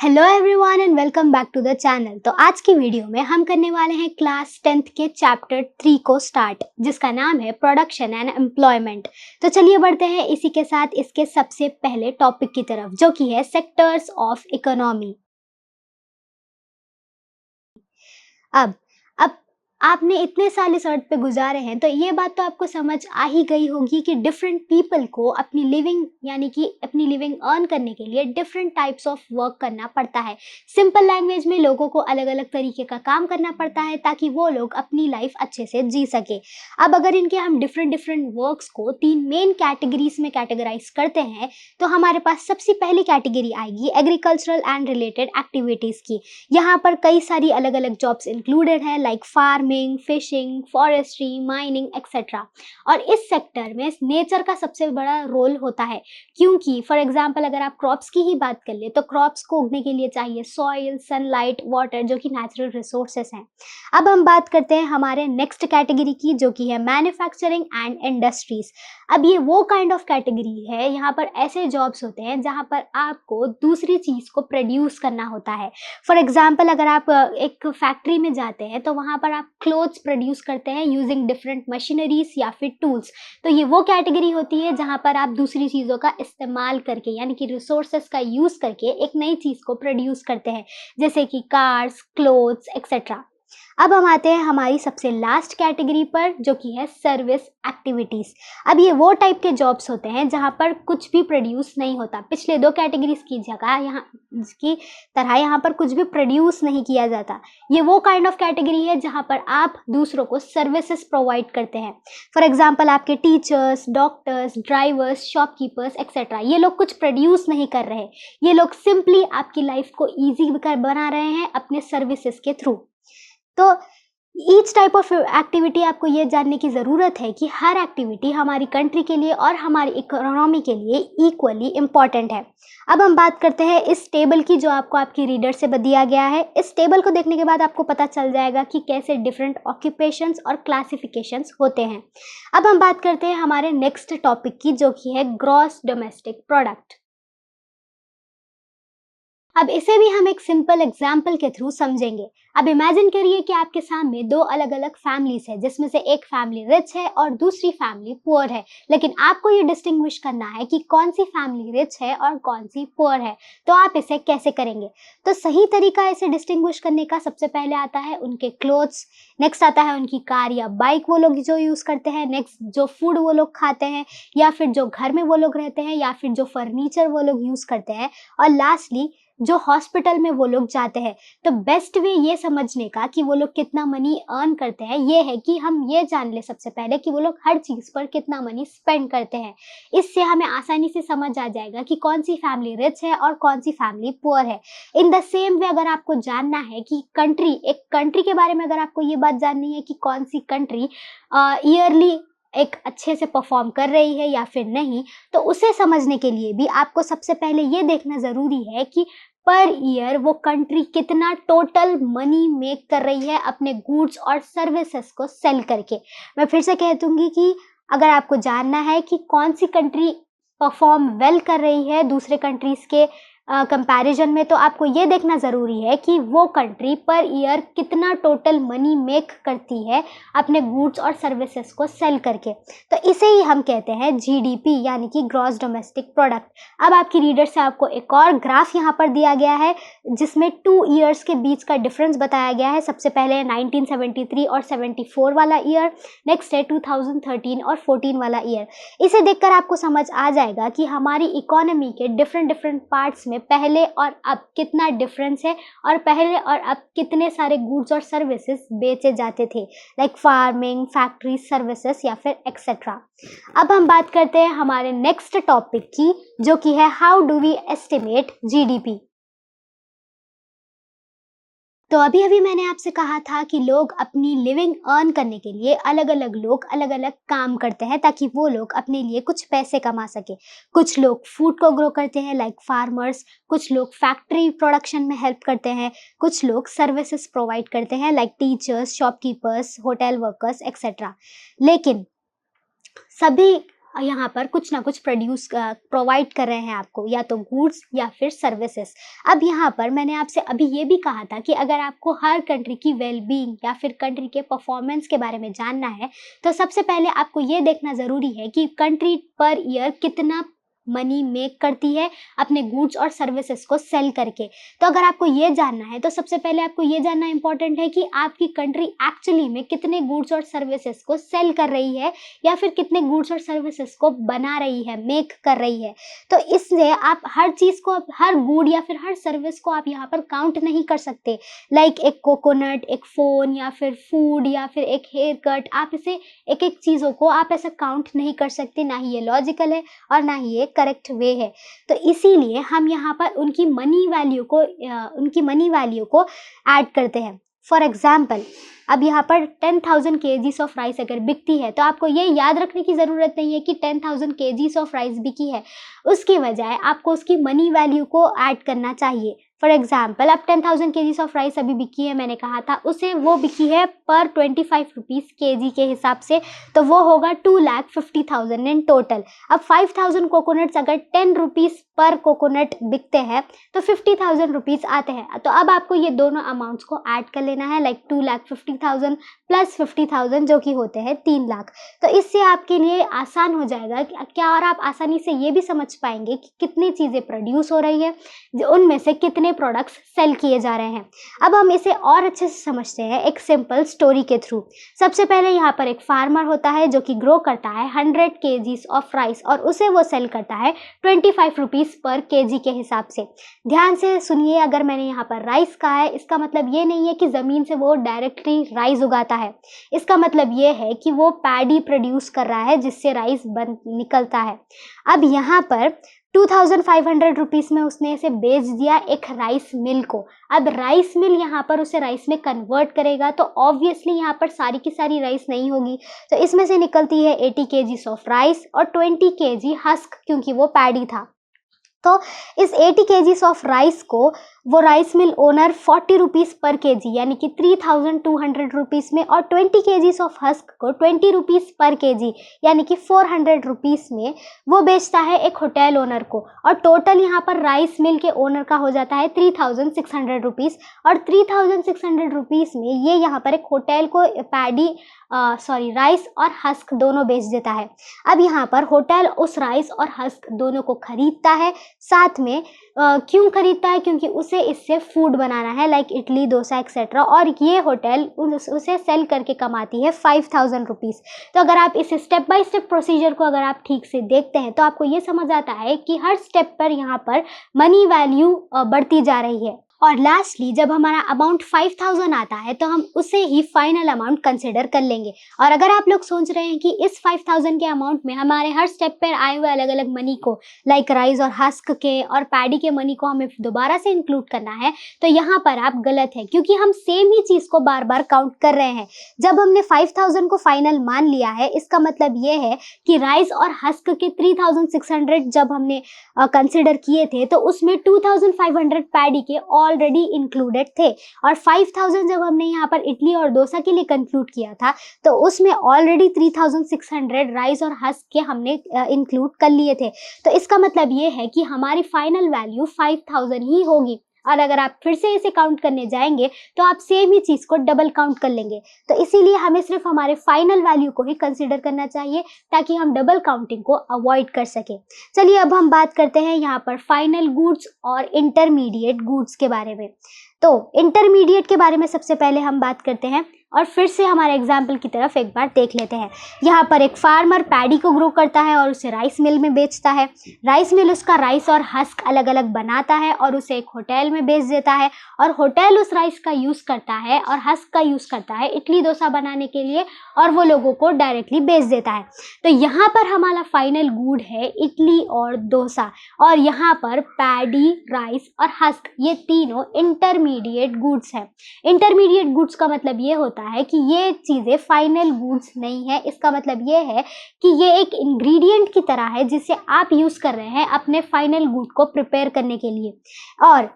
Hello everyone and welcome back to the channel. तो आज की वीडियो में हम करने वाले हैं क्लास 10th के चैप्टर 3 को स्टार्ट, जिसका नाम है प्रोडक्शन एंड एम्प्लॉयमेंट। तो चलिए बढ़ते हैं इसी के साथ इसके सबसे पहले टॉपिक की तरफ, जो कि है सेक्टर्स ऑफ इकोनॉमी। अब आपने इतने साल इस अर्थ पे गुजारे हैं, तो ये बात तो आपको समझ आ ही गई होगी कि डिफरेंट पीपल को अपनी लिविंग यानी कि अपनी लिविंग अर्न करने के लिए डिफरेंट टाइप्स ऑफ वर्क करना पड़ता है। सिंपल लैंग्वेज में लोगों को अलग अलग तरीके का काम करना पड़ता है ताकि वो लोग अपनी लाइफ अच्छे से जी सके। अब अगर इनके हम डिफरेंट वर्क्स को 3 मेन कैटेगरीज में कैटेगराइज करते हैं, तो हमारे पास सबसे पहली कैटेगरी आएगी एग्रीकल्चरल एंड रिलेटेड एक्टिविटीज़ की। यहाँ पर कई सारी अलग अलग जॉब्स इंक्लूडेड हैं, like farming, fishing, forestry, mining etcetera. और इस सेक्टर में नेचर का सबसे बड़ा रोल होता है, क्योंकि फॉर एग्जांपल अगर आप क्रॉप्स की ही बात कर ले तो क्रॉप्स को उगने के लिए चाहिए सॉइल, सनलाइट, वाटर, जो कि नेचुरल रिसोर्सेस हैं। अब हम बात करते हैं हमारे नेक्स्ट कैटेगरी की, जो कि है मैन्युफैक्चरिंग एंड इंडस्ट्रीज। अब ये वो काइंड ऑफ कैटेगरी है, यहाँ पर ऐसे जॉब्स होते हैं जहाँ पर आपको दूसरी चीज़ को प्रोड्यूस करना होता है। फॉर एग्जाम्पल अगर आप एक फैक्ट्री में जाते हैं तो वहाँ पर आप क्लोथ्स प्रोड्यूस करते हैं यूजिंग डिफरेंट मशीनरीज या फिर टूल्स। तो ये वो कैटेगरी होती है जहाँ पर आप दूसरी चीज़ों का इस्तेमाल करके यानी कि रिसोर्सेस का यूज़ करके एक नई चीज़ को प्रोड्यूस करते हैं, जैसे कि कार्स, क्लोथ्स एक्सेट्रा। अब हम आते हैं हमारी सबसे लास्ट कैटेगरी पर, जो कि है सर्विस एक्टिविटीज़। अब ये वो टाइप के जॉब्स होते हैं जहाँ पर कुछ भी प्रोड्यूस नहीं होता। पिछले 2 कैटेगरीज की जगह यहाँ पर कुछ भी प्रोड्यूस नहीं किया जाता। ये वो काइंड ऑफ कैटेगरी है जहाँ पर आप दूसरों को सर्विसेज प्रोवाइड करते हैं। फॉर एग्जाम्पल आपके teachers, doctors, drivers, shopkeepers etcetera, ये लोग कुछ प्रोड्यूस नहीं कर रहे, ये लोग सिंपली आपकी लाइफ को ईजी बना रहे हैं अपने सर्विसेज के थ्रू। तो ईच टाइप ऑफ एक्टिविटी आपको ये जानने की ज़रूरत है कि हर एक्टिविटी हमारी कंट्री के लिए और हमारी इकोनॉमी के लिए इक्वली इम्पॉर्टेंट है। अब हम बात करते हैं इस टेबल की, जो आपको आपकी रीडर से दिया गया है। इस टेबल को देखने के बाद आपको पता चल जाएगा कि कैसे डिफरेंट ऑक्यूपेशंस और क्लासिफिकेशंस होते हैं। अब हम बात करते हैं हमारे नेक्स्ट टॉपिक की, जो कि है ग्रॉस डोमेस्टिक प्रोडक्ट। अब इसे भी हम एक सिंपल एग्जाम्पल के थ्रू समझेंगे। अब इमेजिन करिए कि आपके सामने 2 अलग अलग फैमिलीज है, जिसमें से एक फैमिली रिच है और दूसरी फैमिली पुअर है, लेकिन आपको ये डिस्टिंग्विश करना है कि कौन सी फैमिली रिच है और कौन सी पुअर है। तो आप इसे कैसे करेंगे? तो सही तरीका इसे डिस्टिंग्विश करने का सबसे पहले आता है उनके क्लोथ्स, नेक्स्ट आता है उनकी कार या बाइक वो लोग जो यूज़ करते हैं, नेक्स्ट जो फूड वो लोग खाते हैं, या फिर जो घर में वो लोग रहते हैं, या फिर जो फर्नीचर वो लोग यूज़ करते हैं, और लास्टली जो हॉस्पिटल में वो लोग जाते हैं। तो बेस्ट वे ये समझने का कि वो लोग कितना मनी अर्न करते हैं, ये है कि हम ये जान ले सबसे पहले कि वो लोग हर चीज़ पर कितना मनी स्पेंड करते हैं। इससे हमें आसानी से समझ आ जाएगा कि कौन सी फैमिली रिच है और कौन सी फैमिली पुअर है। इन द सेम वे अगर आपको जानना है कि एक कंट्री के बारे में अगर आपको ये बात जाननी है कि कौन सी कंट्री ईयरली एक अच्छे से परफॉर्म कर रही है या फिर नहीं, तो उसे समझने के लिए भी आपको सबसे पहले ये देखना ज़रूरी है कि पर ईयर वो कंट्री कितना टोटल मनी मेक कर रही है अपने गुड्स और सर्विसेज को सेल करके। मैं फिर से कह दूंगी कि अगर आपको जानना है कि कौन सी कंट्री परफॉर्म वेल कर रही है दूसरे कंट्रीज़ के कंपैरिजन में, तो आपको ये देखना ज़रूरी है कि वो कंट्री पर ईयर कितना टोटल मनी मेक करती है अपने गुड्स और सर्विसेज को सेल करके। तो इसे ही हम कहते हैं जीडीपी यानी कि ग्रॉस डोमेस्टिक प्रोडक्ट। अब आपकी रीडर से आपको एक और ग्राफ यहाँ पर दिया गया है, जिसमें 2 ईयर्स के बीच का डिफरेंस बताया गया है। सबसे पहले 1973 और 74 वाला ईयर, नेक्स्ट है 2013 और 14 वाला ईयर। इसे देखकर आपको समझ आ जाएगा कि हमारी इकोनॉमी के डिफरेंट पार्ट्स में पहले और अब कितना डिफरेंस है, और पहले और अब कितने सारे गुड्स और सर्विसेज बेचे जाते थे, लाइक फार्मिंग, फैक्ट्री, सर्विसेज या फिर एक्सेट्रा। अब हम बात करते हैं हमारे नेक्स्ट टॉपिक की, जो कि है how do we estimate GDP. तो अभी मैंने आपसे कहा था कि लोग अपनी लिविंग अर्न करने के लिए अलग अलग काम करते हैं ताकि वो लोग अपने लिए कुछ पैसे कमा सके। कुछ लोग फूड को ग्रो करते हैं लाइक फार्मर्स, कुछ लोग फैक्ट्री प्रोडक्शन में हेल्प करते हैं, कुछ लोग सर्विसेज प्रोवाइड करते हैं like teachers, shopkeepers, hotel workers etcetera. लेकिन सभी यहाँ पर कुछ ना कुछ प्रोवाइड कर रहे हैं आपको, या तो गुड्स या फिर सर्विसेज। अब यहाँ पर मैंने आपसे अभी ये भी कहा था कि अगर आपको हर कंट्री की वेलबींग या फिर कंट्री के परफॉर्मेंस के बारे में जानना है, तो सबसे पहले आपको ये देखना ज़रूरी है कि कंट्री पर ईयर कितना मनी मेक करती है अपने गुड्स और सर्विसेज को सेल करके। तो अगर आपको ये जानना है, तो सबसे पहले आपको ये जानना इंपॉर्टेंट है कि आपकी कंट्री एक्चुअली में कितने गुड्स और सर्विसेज को सेल कर रही है, या फिर कितने गुड्स और सर्विसेज को बना रही है, मेक कर रही है। तो इसलिए आप हर चीज़ को, हर गुड या फिर हर सर्विस को आप यहाँ पर काउंट नहीं कर सकते। लाइक एक कोकोनट, एक फ़ोन, या फिर फूड, या फिर एक हेयर कट, आप इसे एक एक चीज़ों को आप ऐसा काउंट नहीं कर सकते। ना ही ये लॉजिकल है और ना ही ये करेक्ट वे है। तो इसीलिए हम यहाँ पर उनकी मनी वैल्यू को ऐड करते हैं। फॉर एग्जाम्पल, अब यहाँ पर 10,000 kgs ऑफ राइस अगर बिकती है, तो आपको ये याद रखने की ज़रूरत नहीं है कि 10,000 kgs ऑफ राइस बिकी है। उसकी बजाय आपको उसकी मनी वैल्यू को ऐड करना चाहिए। फॉर एग्जाम्पल, अब 10,000 kgs ऑफ राइस अभी बिकी है, मैंने कहा था, उसे वो बिकी है पर 25 रुपीज़ kg के हिसाब से, तो वो होगा 2,50,000 इन टोटल। अब 5,000 कोकोनट्स अगर 10 रुपीज़ पर कोकोनट बिकते हैं, तो 50,000 रुपीज़ आते हैं। तो अब आपको ये दोनों अमाउंट्स को ऐड कर लेना है, लाइक 2,50,000 प्लस 50,000 जो कि होते हैं 3 लाख। तो इससे आपके लिए आसान हो जाएगा क्या, और आप आसानी से ये भी समझ पाएंगे कि कितनी चीज़ें प्रोड्यूस हो रही है, उनमें से कितने प्रोडक्ट्स सेल किए जा रहे हैं। अब हम इसे और अच्छे से समझते हैं एक सिंपल स्टोरी के थ्रू। सबसे पहले यहाँ पर एक फार्मर होता है जो कि ग्रो करता है 100 kgs ऑफ राइस, और उसे वो सेल करता है 25 रुपीज़ पर kg के हिसाब से। ध्यान से सुनिए, अगर मैंने यहाँ पर राइस कहा है, इसका मतलब ये नहीं है कि ज़मीन से वो डायरेक्टली राइस उगाता है। इसका मतलब ये है कि वो पैडी प्रोड्यूस कर रहा है जिससे राइस निकलता है। अब यहाँ पर 2,500 रुपीज़ में उसने इसे बेच दिया एक राइस मिल को। अब राइस मिल यहाँ पर उसे राइस में कन्वर्ट करेगा, तो ऑब्वियसली यहाँ पर सारी की सारी राइस नहीं होगी, तो इसमें से निकलती है 80 kgs ऑफ राइस और 20 kg हस्क, क्योंकि वो पैडी था। तो इस 80 kgs ऑफ राइस को वो राइस मिल ओनर 40 रुपीज़ पर kg यानी कि 3,200 रुपीज़ में, और 20 kgs ऑफ हस्क को 20 रुपीज़ पर kg यानी कि 400 रुपीज़ में वो बेचता है एक होटल ओनर को। और टोटल यहाँ पर राइस मिल के ओनर का हो जाता है 3,600 रुपीज़, और 3,600 रुपीज़ में ये यहाँ पर एक होटल को राइस और हस्क दोनों बेच देता है। अब यहाँ पर होटल उस राइस और हस्क दोनों को खरीदता है, साथ में क्यों खरीदता है, क्योंकि उसे इससे फूड बनाना है, लाइक इडली, डोसा एक्सेट्रा, और ये होटल उसे सेल करके कमाती है 5,000 रुपीज़। तो अगर आप इस स्टेप बाय स्टेप प्रोसीजर को अगर आप ठीक से देखते हैं, तो आपको ये समझ आता है कि हर स्टेप पर यहाँ पर मनी वैल्यू बढ़ती जा रही है। और लास्टली जब हमारा अमाउंट 5,000 आता है, तो हम उसे ही फाइनल अमाउंट कंसिडर कर लेंगे। और अगर आप लोग सोच रहे हैं कि इस 5,000 के अमाउंट में हमारे हर स्टेप पर आए हुए अलग अलग मनी को, लाइक राइस और हस्क के और पैडी के मनी को हमें दोबारा से इंक्लूड करना है, तो यहाँ पर आप गलत है, क्योंकि हम सेम ही चीज़ को बार बार काउंट कर रहे हैं। जब हमने 5,000 को फाइनल मान लिया है, इसका मतलब ये है कि राइस और हस्क के 3,600 जब हमने कंसिडर किए थे, तो उसमें 2,500 पैडी के ऑलरेडी इंक्लूडेड थे, और 5,000 जब हमने यहाँ पर इडली और डोसा के लिए कंक्लूड किया था, तो उसमें ऑलरेडी 3,600 राइस और हस्क के हमने इंक्लूड कर लिए थे। तो इसका मतलब ये है कि हमारी फाइनल वैल्यू 5,000 ही होगी। और अगर आप फिर से इसे काउंट करने जाएंगे, तो आप सेम ही चीज़ को डबल काउंट कर लेंगे। तो इसीलिए हमें सिर्फ हमारे फाइनल वैल्यू को ही कंसिडर करना चाहिए, ताकि हम डबल काउंटिंग को अवॉइड कर सकें। चलिए अब हम बात करते हैं यहाँ पर फाइनल गुड्स और इंटरमीडिएट गुड्स के बारे में। तो इंटरमीडिएट के बारे में सबसे पहले हम बात करते हैं, और फिर से हमारे एग्जाम्पल की तरफ एक बार देख लेते हैं। यहाँ पर एक फार्मर पैडी को ग्रो करता है और उसे राइस मिल में बेचता है। राइस मिल उसका राइस और हस्क अलग अलग बनाता है और उसे एक होटल में बेच देता है, और होटल उस राइस का यूज़ करता है और हस्क का यूज़ करता है इडली डोसा बनाने के लिए, और वो लोगों को डायरेक्टली बेच देता है। तो यहाँ पर हमारा फाइनल गुड है इडली और डोसा, और यहाँ पर पैडी, राइस और हस्क ये तीनों इंटरमीडिएट गुड्स हैं। इंटरमीडिएट गुड्स का मतलब ये होता है कि ये चीज़ें फाइनल गुड्स नहीं है। इसका मतलब ये है कि ये एक इंग्रेडिएंट की तरह है जिसे आप यूज़ कर रहे हैं अपने फाइनल गुड को प्रिपेयर करने के लिए। और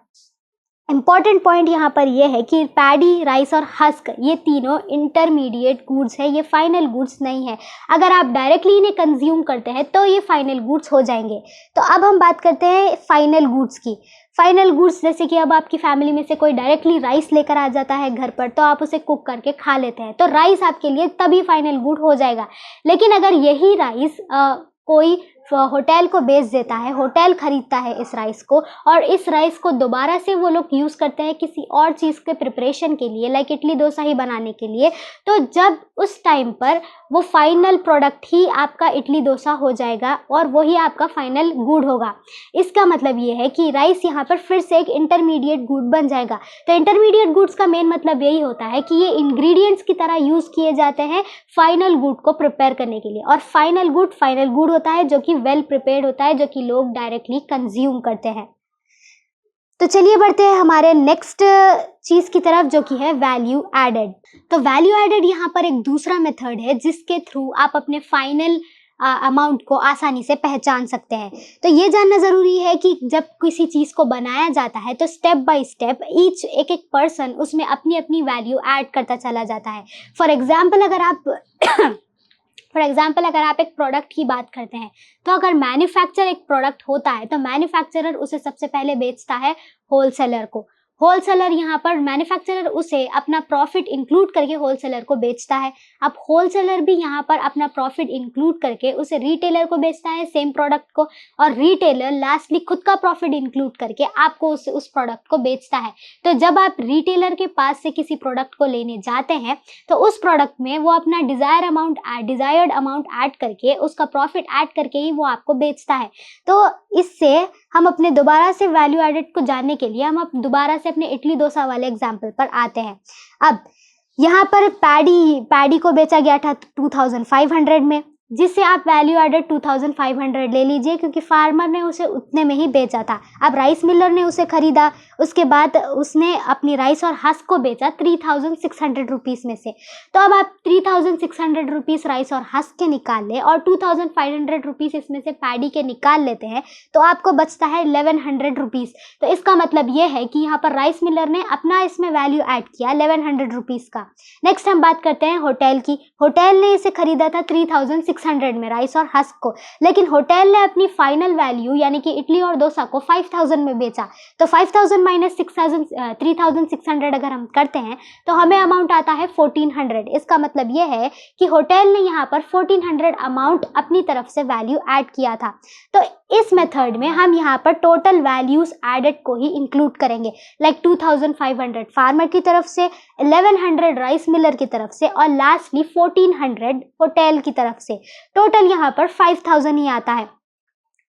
इम्पॉर्टेंट पॉइंट यहाँ पर ये है कि पैडी, राइस और हस्क ये तीनों इंटरमीडिएट गुड्स है, ये फाइनल गुड्स नहीं है। अगर आप डायरेक्टली इन्हें कंज्यूम करते हैं तो ये फाइनल गुड्स हो जाएंगे। तो अब हम बात करते हैं फाइनल गुड्स की। फाइनल गुड्स जैसे कि अब आपकी फैमिली में से कोई डायरेक्टली राइस लेकर आ जाता है घर पर, तो आप उसे कुक करके खा लेते हैं, तो राइस आपके लिए तभी फाइनल गुड हो जाएगा। लेकिन अगर यही राइस कोई होटल को बेच देता है, होटल खरीदता है इस राइस को, और इस राइस को दोबारा से वो लोग यूज़ करते हैं किसी और चीज़ के प्रिपरेशन के लिए, लाइक इडली डोसा ही बनाने के लिए, तो जब उस टाइम पर वो फाइनल प्रोडक्ट ही आपका इडली डोसा हो जाएगा और वही आपका फाइनल गुड होगा। इसका मतलब ये है कि राइस यहाँ पर फिर से एक इंटरमीडिएट गुड बन जाएगा। तो इंटरमीडिएट गुड्स का मेन मतलब यही होता है कि ये इंग्रेडिएंट्स की तरह यूज़ किए जाते हैं फाइनल गुड को प्रिपेयर करने के लिए, और फाइनल गुड होता है जो कि वेल प्रिपेयर्ड होता है, जो कि लोग डायरेक्टली कंज्यूम करते हैं। तो चलिए बढ़ते हैं हमारे नेक्स्ट चीज़ की तरफ, जो कि है वैल्यू एडेड। तो वैल्यू एडेड यहाँ पर एक दूसरा मेथड है जिसके थ्रू आप अपने फाइनल अमाउंट को आसानी से पहचान सकते हैं। तो ये जानना ज़रूरी है कि जब किसी चीज़ को बनाया जाता है तो स्टेप बाय स्टेप एक एक पर्सन उसमें अपनी अपनी वैल्यू ऐड करता चला जाता है। फॉर एग्जाम्पल अगर आप एक प्रोडक्ट की बात करते हैं, तो अगर मैन्युफैक्चर एक प्रोडक्ट होता है तो मैन्युफैक्चरर उसे सबसे पहले बेचता है होलसेलर को। होलसेलर यहाँ पर मैन्युफैक्चरर उसे अपना प्रॉफिट इंक्लूड करके होलसेलर को बेचता है। अब होलसेलर भी यहाँ पर अपना प्रॉफिट इंक्लूड करके उसे रिटेलर को बेचता है सेम प्रोडक्ट को, और रिटेलर लास्टली खुद का प्रॉफिट इंक्लूड करके आपको उस प्रोडक्ट को बेचता है। तो जब आप रिटेलर के पास से किसी प्रोडक्ट को लेने जाते हैं तो उस प्रोडक्ट में वो अपना डिजायर्ड अमाउंट ऐड करके, उसका प्रॉफिट ऐड करके ही वो आपको बेचता है। तो इससे हम अपने दोबारा से वैल्यू एडेड को जानने के लिए हम अब दोबारा से अपने इडली डोसा वाले एग्जाम्पल पर आते हैं। अब यहाँ पर पैडी को बेचा गया था 2500 में, जिससे आप वैल्यू एडेड 2500 ले लीजिए, क्योंकि फार्मर ने उसे उतने में ही बेचा था। अब राइस मिलर ने उसे खरीदा, उसके बाद उसने अपनी राइस और हस्क को बेचा 3600 रुपीज़ में से। तो अब आप 3600 रुपीज़ राइस और हस्क के निकाल लें और 2500 रुपीज़ इसमें से पैडी के निकाल लेते हैं, तो आपको बचता है 1100 रुपीज़। तो इसका मतलब ये है कि यहाँ पर राइस मिलर ने अपना इसमें वैल्यू ऐड किया 1100 रुपीज़ का। नेक्स्ट हम बात करते हैं होटल की। होटल ने इसे खरीदा था 3600 में, राइस और हस्क को, लेकिन होटल ने अपनी फाइनल वैल्यू यानी कि इडली और डोसा को 5000 में बेचा। तो 5000 माइनस 3600 अगर हम करते हैं तो हमें अमाउंट आता है 1400। इसका मतलब ये है कि होटल ने यहाँ पर 1400 अमाउंट अपनी तरफ से वैल्यू ऐड किया था। तो इस मेथड में हम यहाँ पर टोटल वैल्यूज एडेड को ही इंक्लूड करेंगे, लाइक 2500 फार्मर की तरफ से, 1100 राइस मिलर की तरफ से, और लास्टली 1400 होटल की तरफ से। टोटल यहाँ पर 5000 ही आता है।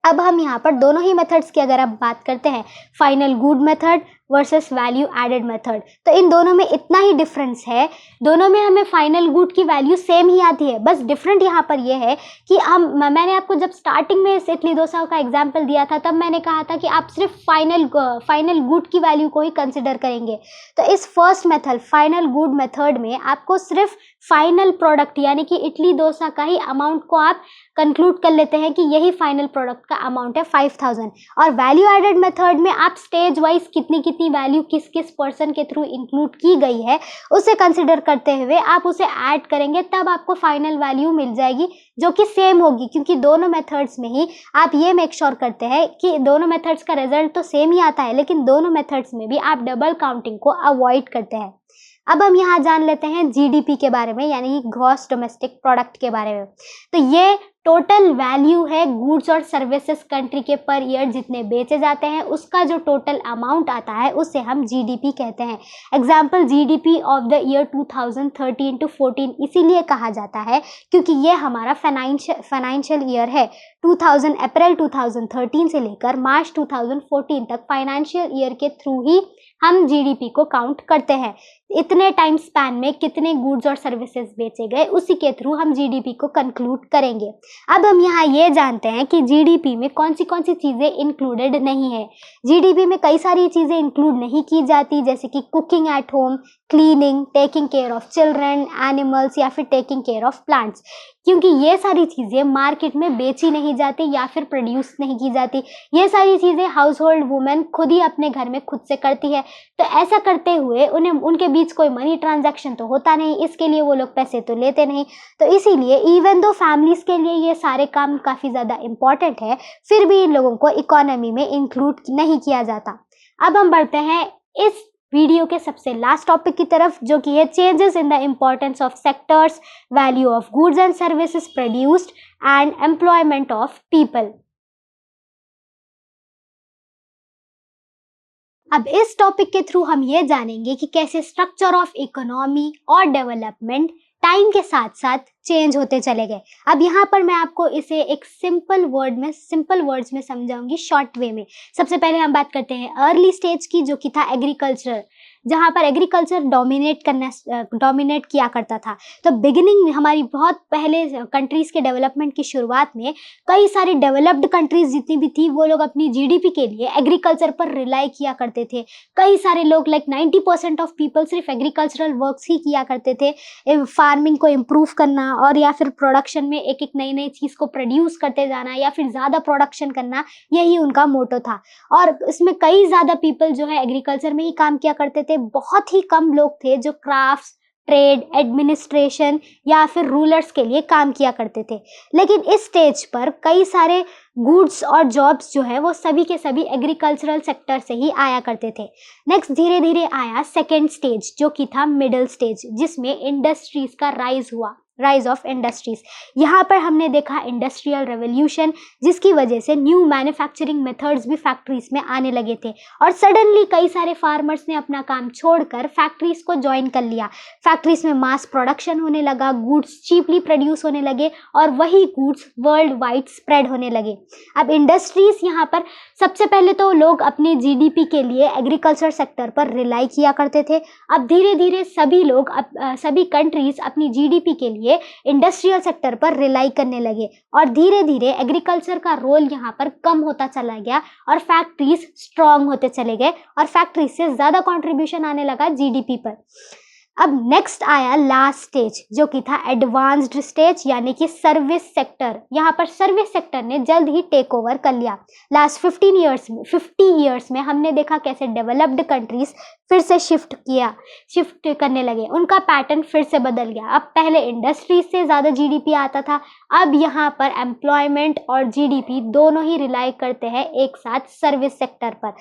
अब हम यहाँ पर दोनों ही मेथड्स की अगर आप बात करते हैं, final good method versus value added method, तो इन दोनों में इतना ही डिफरेंस है। दोनों में हमें फाइनल गुड की वैल्यू सेम ही आती है, बस डिफरेंट यहाँ पर ये है कि मैंने आपको जब स्टार्टिंग में इस इडली डोसा का एग्जांपल दिया था तब मैंने कहा था कि आप सिर्फ फाइनल गुड की वैल्यू को ही कंसिडर करेंगे। तो इस first method final good method में आपको सिर्फ फाइनल प्रोडक्ट यानी कि इडली डोसा का ही अमाउंट को आप कंक्लूड कर लेते हैं कि यही फाइनल प्रोडक्ट का अमाउंट है 5000। और वैल्यू एडेड मेथड में आप स्टेज वाइज कितनी वैल्यू किस किस पर्सन के थ्रू इंक्लूड की गई है उसे कंसिडर करते हुए आप उसे ऐड करेंगे, तब आपको फाइनल वैल्यू मिल जाएगी जो कि सेम होगी, क्योंकि दोनों मेथड्स में ही आप ये मेक श्योर करते हैं कि दोनों मेथड्स का रिजल्ट तो सेम ही आता है, लेकिन दोनों मेथड्स में भी आप डबल काउंटिंग को अवॉइड करते हैं। अब हम यहाँ जान लेते हैं जीडीपी के बारे में, यानी कि ग्रॉस डोमेस्टिक प्रोडक्ट के बारे में। तो ये टोटल वैल्यू है गुड्स और सर्विसेज कंट्री के पर ईयर जितने बेचे जाते हैं, उसका जो टोटल अमाउंट आता है उसे हम जीडीपी कहते हैं। Example GDP of the year 2013 to 14 इसीलिए कहा जाता है क्योंकि ये हमारा फाइनेंशियल ईयर है। अप्रैल 2013 से लेकर मार्च 2014 तक फाइनेंशियल ईयर के थ्रू ही हम जीडीपी को काउंट करते हैं। इतने टाइम स्पैन में कितने गुड्स और सर्विसेज बेचे गए, उसी के थ्रू हम जीडीपी को कंक्लूड करेंगे। अब हम यहाँ ये जानते हैं कि जीडीपी में कौन सी चीज़ें इंक्लूडेड नहीं है। जीडीपी में कई सारी चीज़ें इंक्लूड नहीं की जाती, जैसे कि cooking at home, cleaning, taking care of children, animals या फिर टेकिंग केयर ऑफ प्लांट्स, क्योंकि ये सारी चीज़ें मार्केट में बेची नहीं जाती या फिर प्रोड्यूस नहीं की जाती। ये सारी चीज़ें हाउस होल्ड वुमेन खुद ही अपने घर में खुद से करती है, तो ऐसा करते हुए उन्हें उनके बीच कोई मनी ट्रांजैक्शन तो होता नहीं, इसके लिए वो लोग पैसे तो लेते नहीं। तो इसीलिए इवन दो फैमिलीज़ के लिए ये सारे काम काफ़ी ज़्यादा इम्पॉर्टेंट है, फिर भी इन लोगों को इकोनॉमी में इंक्लूड नहीं किया जाता। अब हम बढ़ते हैं इस वीडियो के सबसे लास्ट टॉपिक की तरफ, जो कि है changes in the importance of sectors, value of goods and services produced and employment of people. अब इस टॉपिक के थ्रू हम ये जानेंगे कि कैसे स्ट्रक्चर ऑफ इकोनॉमी और डेवलपमेंट टाइम के साथ साथ चेंज होते चले गए। अब यहाँ पर मैं आपको इसे एक सिंपल वर्ड्स में समझाऊंगी, शॉर्ट वे में। सबसे पहले हम बात करते हैं अर्ली स्टेज की, जो कि था एग्रीकल्चर, जहाँ पर एग्रीकल्चर डोमिनेट किया करता था। तो बिगिनिंग में हमारी बहुत पहले कंट्रीज़ के डेवलपमेंट की शुरुआत में कई सारी डेवलप्ड कंट्रीज़ जितनी भी थी, वो लोग अपनी जीडीपी के लिए एग्रीकल्चर पर रिलाई किया करते थे। कई सारे लोग लाइक 90% ऑफ पीपल सिर्फ एग्रीकल्चरल वर्क्स ही किया करते थे। फार्मिंग को इम्प्रूव करना और या फिर प्रोडक्शन में एक एक नई चीज़ को प्रोड्यूस करते जाना या फिर ज़्यादा प्रोडक्शन करना, यही उनका मोटो था। और इसमें कई ज़्यादा पीपल जो है एग्रीकल्चर में ही काम किया करते थे। बहुत ही कम लोग थे जो क्राफ्ट्स, ट्रेड, एडमिनिस्ट्रेशन या फिर रूलर्स के लिए काम किया करते थे। लेकिन इस स्टेज पर कई सारे गुड्स और जॉब्स जो है वो सभी के सभी एग्रीकल्चरल सेक्टर से ही आया करते थे। नेक्स्ट धीरे धीरे आया सेकेंड स्टेज, जो कि था मिडिल स्टेज, जिसमें इंडस्ट्रीज का राइज ऑफ इंडस्ट्रीज। यहाँ पर हमने देखा इंडस्ट्रियल रेवोल्यूशन, जिसकी वजह से न्यू मैन्युफैक्चरिंग मेथड्स भी फैक्ट्रीज में आने लगे थे और सडनली कई सारे फार्मर्स ने अपना काम छोड़कर फैक्ट्रीज को ज्वाइन कर लिया। फैक्ट्रीज में मास प्रोडक्शन होने लगा, गुड्स चीपली प्रोड्यूस होने लगे और वही गुड्स वर्ल्ड वाइड स्प्रेड होने लगे। अब इंडस्ट्रीज यहाँ पर सबसे पहले तो लोग अपनी जीडीपी के लिए एग्रीकल्चर सेक्टर पर रिलाई किया करते थे। अब धीरे धीरे सभी कंट्रीज अपनी जीडीपी के लिए इंडस्ट्रियल सेक्टर पर रिलाई करने लगे और धीरे धीरे एग्रीकल्चर का रोल यहाँ पर कम होता चला गया और फैक्ट्रीज स्ट्रांग होते चले गए और फैक्ट्री से ज़्यादा कंट्रीब्यूशन आने लगा जीडीपी पर। अब नेक्स्ट आया लास्ट स्टेज, जो कि था एडवांस्ड स्टेज, यानी कि सर्विस सेक्टर। यहाँ पर सर्विस सेक्टर ने जल्द ही टेक ओवर कर लिया। लास्ट 50 ईयर्स में हमने देखा कैसे डेवलप्ड कंट्रीज फिर से शिफ्ट करने लगे, उनका पैटर्न फिर से बदल गया। अब पहले इंडस्ट्रीज से ज़्यादा जीडीपी आता था, अब यहाँ पर एम्प्लॉयमेंट और जीडीपी दोनों ही रिलाई करते हैं एक साथ सर्विस सेक्टर पर,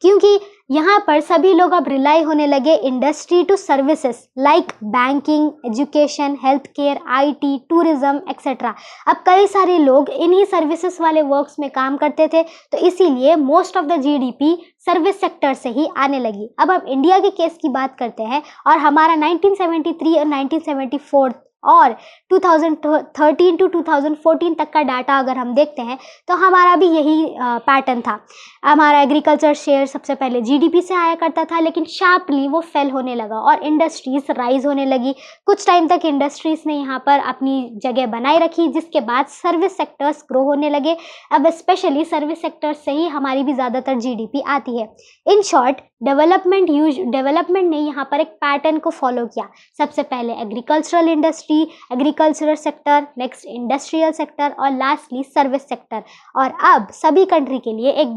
क्योंकि यहाँ पर सभी लोग अब रिलाई होने लगे industry to services like banking, education, health care, IT, tourism etcetera. अब कई सारे लोग इन्हीं सर्विसेज वाले वर्क्स में काम करते थे, तो इसीलिए most of the GDP service sector से ही आने लगी। अब हम इंडिया के केस की बात करते हैं और हमारा 1973 और 1974 और 2013 टू 2014 तक का डाटा अगर हम देखते हैं तो हमारा भी यही पैटर्न था। हमारा एग्रीकल्चर शेयर सबसे पहले जीडीपी से आया करता था, लेकिन शार्पली वो फेल होने लगा और इंडस्ट्रीज राइज होने लगी। कुछ टाइम तक इंडस्ट्रीज ने यहाँ पर अपनी जगह बनाए रखी, जिसके बाद सर्विस सेक्टर्स ग्रो होने लगे। अब स्पेशली सर्विस सेक्टर से ही हमारी भी ज़्यादातर जीडीपी आती है। इन शॉर्ट डेवलपमेंट ने यहाँ पर एक पैटर्न को फॉलो किया। सबसे पहले agricultural industry, agricultural sector, next industrial sector और लास्टली सर्विस सेक्टर। और अब सभी कंट्री के लिए एक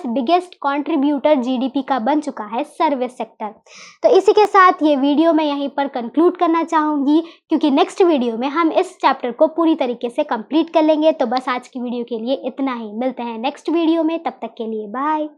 बिगेस्ट कंट्रीब्यूटर जीडीपी का बन चुका है सर्विस सेक्टर। तो इसी के साथ ये वीडियो मैं यहीं पर कंक्लूड करना चाहूँगी, क्योंकि नेक्स्ट वीडियो में हम इस चैप्टर को पूरी तरीके से कंप्लीट कर लेंगे। तो बस आज की वीडियो के लिए इतना ही, मिलते हैं नेक्स्ट वीडियो में, तब तक के लिए बाय।